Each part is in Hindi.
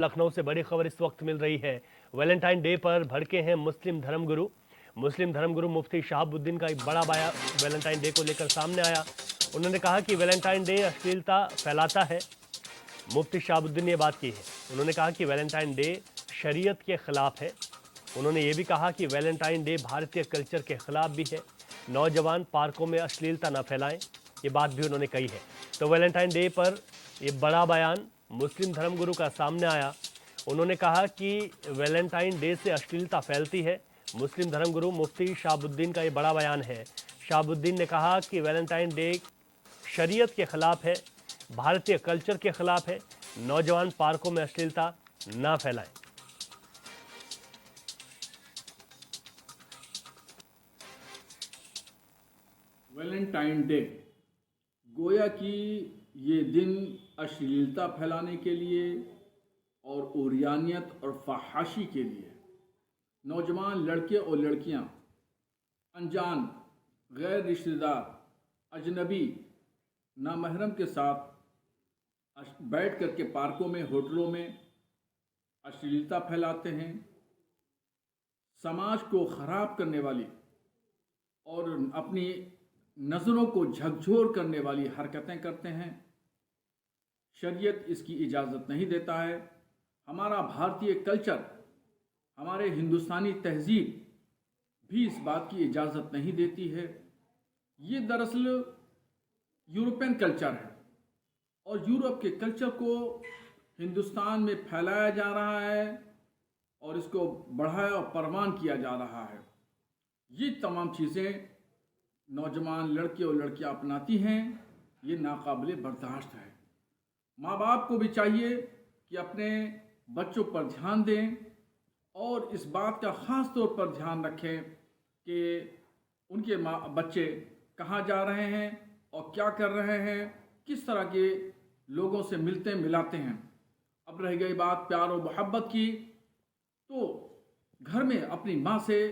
लखनऊ से बड़ी खबर इस वक्त मिल रही है। वैलेंटाइन डे पर भड़के हैं मुस्लिम धर्मगुरु मुफ्ती शहाबुद्दीन का एक बड़ा बयान वैलेंटाइन डे को लेकर सामने आया। उन्होंने कहा कि वैलेंटाइन डे अश्लीलता फैलाता है। मुफ्ती शहाबुद्दीन ने बात की है। उन्होंने कहा कि वैलेंटाइन डे शरीयत के खिलाफ है। उन्होंने ये भी कहा कि वैलेंटाइन डे भारतीय कल्चर के खिलाफ भी है। नौजवान पार्कों में अश्लीलता न फैलाएं, ये बात भी उन्होंने कही है। तो वैलेंटाइन डे पर ये बड़ा बयान मुस्लिम धर्मगुरु का सामने आया। उन्होंने कहा कि वैलेंटाइन डे से अश्लीलता फैलती है। मुस्लिम धर्मगुरु मुफ्ती शहाबुद्दीन का ये बड़ा बयान है। शहाबुद्दीन ने कहा कि वैलेंटाइन डे शरीयत के खिलाफ है, भारतीय कल्चर के खिलाफ है। नौजवान पार्कों में अश्लीलता ना फैलाएं। वैलेंटाइन डे गोया कि ये दिन अश्लीलता फैलाने के लिए और उरियानियत और फहाशी के लिए नौजवान लड़के और लड़कियां अनजान, गैर रिश्तेदार, अजनबी, नामहरम के साथ बैठ कर के पार्कों में, होटलों में अश्लीलता फैलाते हैं। समाज को ख़राब करने वाली और अपनी नज़रों को झकझोर करने वाली हरकतें करते हैं। शरीयत इसकी इजाज़त नहीं देता है। हमारा भारतीय कल्चर, हमारे हिंदुस्तानी तहजीब भी इस बात की इजाज़त नहीं देती है। ये दरअसल यूरोपियन कल्चर है और यूरोप के कल्चर को हिंदुस्तान में फैलाया जा रहा है और इसको बढ़ाया और परवान किया जा रहा है। ये तमाम चीज़ें नौजवान लड़के और लड़कियां अपनाती हैं, ये नाकाबिले बर्दाश्त है। माँ बाप को भी चाहिए कि अपने बच्चों पर ध्यान दें और इस बात का ख़ास तौर पर ध्यान रखें कि उनके बच्चे कहाँ जा रहे हैं और क्या कर रहे हैं, किस तरह के लोगों से मिलते मिलाते हैं। अब रह गई बात प्यार और मोहब्बत की, तो घर में अपनी माँ से,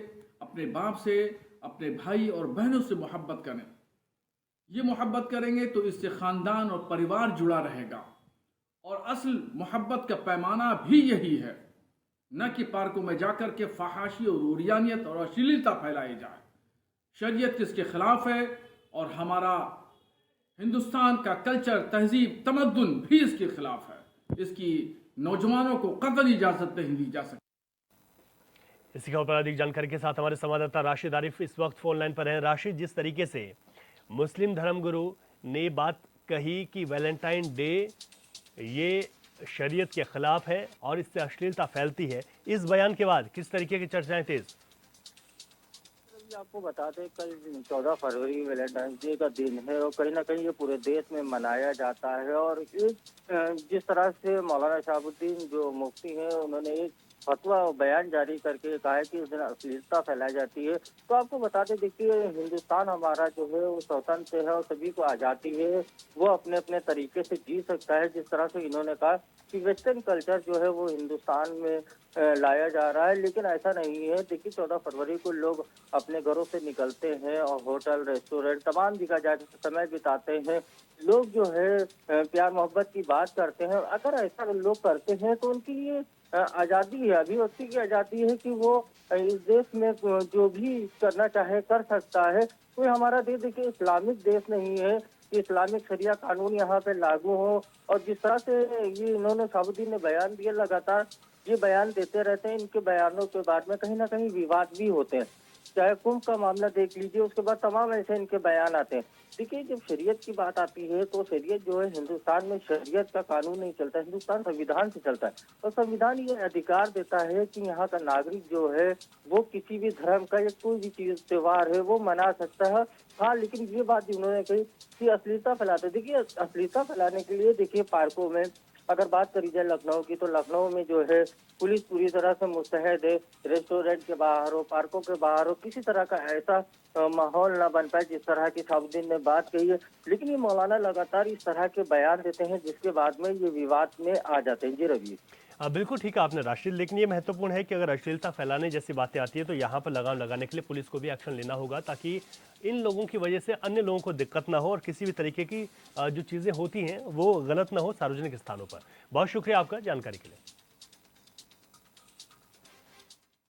अपने बाप से, अपने भाई और बहनों से मोहब्बत करें। ये मोहब्बत करेंगे तो इससे ख़ानदान और परिवार जुड़ा रहेगा और असल मोहब्बत का पैमाना भी यही है, न कि पार्कों में जाकर के फहाशी और उरियानियत और अश्लीलता फैलाई जाए। शरीयत इसके खिलाफ है और हमारा हिंदुस्तान का कल्चर, तहजीब, तमद्दुन भी इसके खिलाफ है। इसकी नौजवानों को कतई इजाज़त नहीं दी जा सकती। इसी खबर पर अधिक जानकारी के साथ हमारे संवाददाता राशिद आरिफ इस वक्त फोन लाइन पर हैं। राशिद, जिस तरीके से मुस्लिम धर्मगुरु ने बात कही कि वैलेंटाइन डे ये शरीयत के खिलाफ है और इससे अश्लीलता फैलती है, इस बयान के बाद किस तरीके की चर्चाएं तेज? आपको बता दें, कल 14 फरवरी वैलेंटाइन डे का दिन है और कहीं ना कहीं ये पूरे देश में मनाया जाता है। और जिस तरह से मौलाना शहाबुद्दीन जो मुफ्ती हैं, उन्होंने एक फतवा बयान जारी करके कहा है कि उस दिन अश्लीलता फैलाई जाती है। तो आपको बता दें, देखिए, हिंदुस्तान हमारा जो है वो स्वतंत्र है और सभी को आज़ादी है, वो अपने अपने तरीके से जी सकता है। जिस तरह से इन्होंने कहा कि वेस्टर्न कल्चर जो है वो हिंदुस्तान में लाया जा रहा है, लेकिन ऐसा नहीं है। देखिए, 14 फरवरी को लोग अपने घरों से निकलते हैं और होटल, रेस्टोरेंट, तमाम जगह जाकर समय बिताते हैं। लोग जो है प्यार मोहब्बत की बात करते हैं। अगर ऐसा लोग करते हैं तो उनके लिए आज़ादी है, अभिव्यक्ति की आज़ादी है कि वो इस देश में जो भी करना चाहे कर सकता है। कोई हमारा देश, देखिए, इस्लामिक देश नहीं है कि इस्लामिक शरिया कानून यहाँ पे लागू हो। और जिस तरह से ये इन्होंने शहाबुद्दीन ने बयान दिया, लगातार ये बयान देते रहते हैं। इनके बयानों के बाद में कहीं ना कहीं विवाद भी होते हैं। चाहे कुंभ का मामला देख लीजिए, उसके बाद तमाम ऐसे इनके बयान आते हैं। देखिए, जब शरीयत की बात आती है तो शरीयत जो है, हिंदुस्तान में शरीयत का कानून नहीं चलता, हिंदुस्तान संविधान से चलता है। और संविधान ये अधिकार देता है कि यहाँ का नागरिक जो है वो किसी भी धर्म का या कोई भी चीज त्योहार है वो मना सकता है। हाँ, लेकिन ये बात उन्होंने कही कि अश्लीलता फैलाते, देखिए, अश्लीलता फैलाने के लिए, देखिए, पार्कों में अगर बात करी जाए लखनऊ की, तो लखनऊ में जो है पुलिस पूरी तरह से मुस्तैद है। रेस्टोरेंट के बाहर हो, पार्कों के बाहर हो, किसी तरह का ऐसा माहौल ना बन पाए जिस तरह की शहाबुद्दीन ने बात कही है। लेकिन ये मौलाना लगातार इस तरह के बयान देते हैं जिसके बाद में ये विवाद में आ जाते हैं। जी रवि। बिल्कुल ठीक है आपने राशिद, लेकिन ये महत्वपूर्ण है कि अगर अश्लीलता फैलाने जैसी बातें आती है तो यहाँ पर लगाम लगाने के लिए पुलिस को भी एक्शन लेना होगा, ताकि इन लोगों की वजह से अन्य लोगों को दिक्कत ना हो और किसी भी तरीके की जो चीज़ें होती हैं वो गलत ना हो सार्वजनिक स्थानों पर। बहुत शुक्रिया आपका जानकारी के लिए।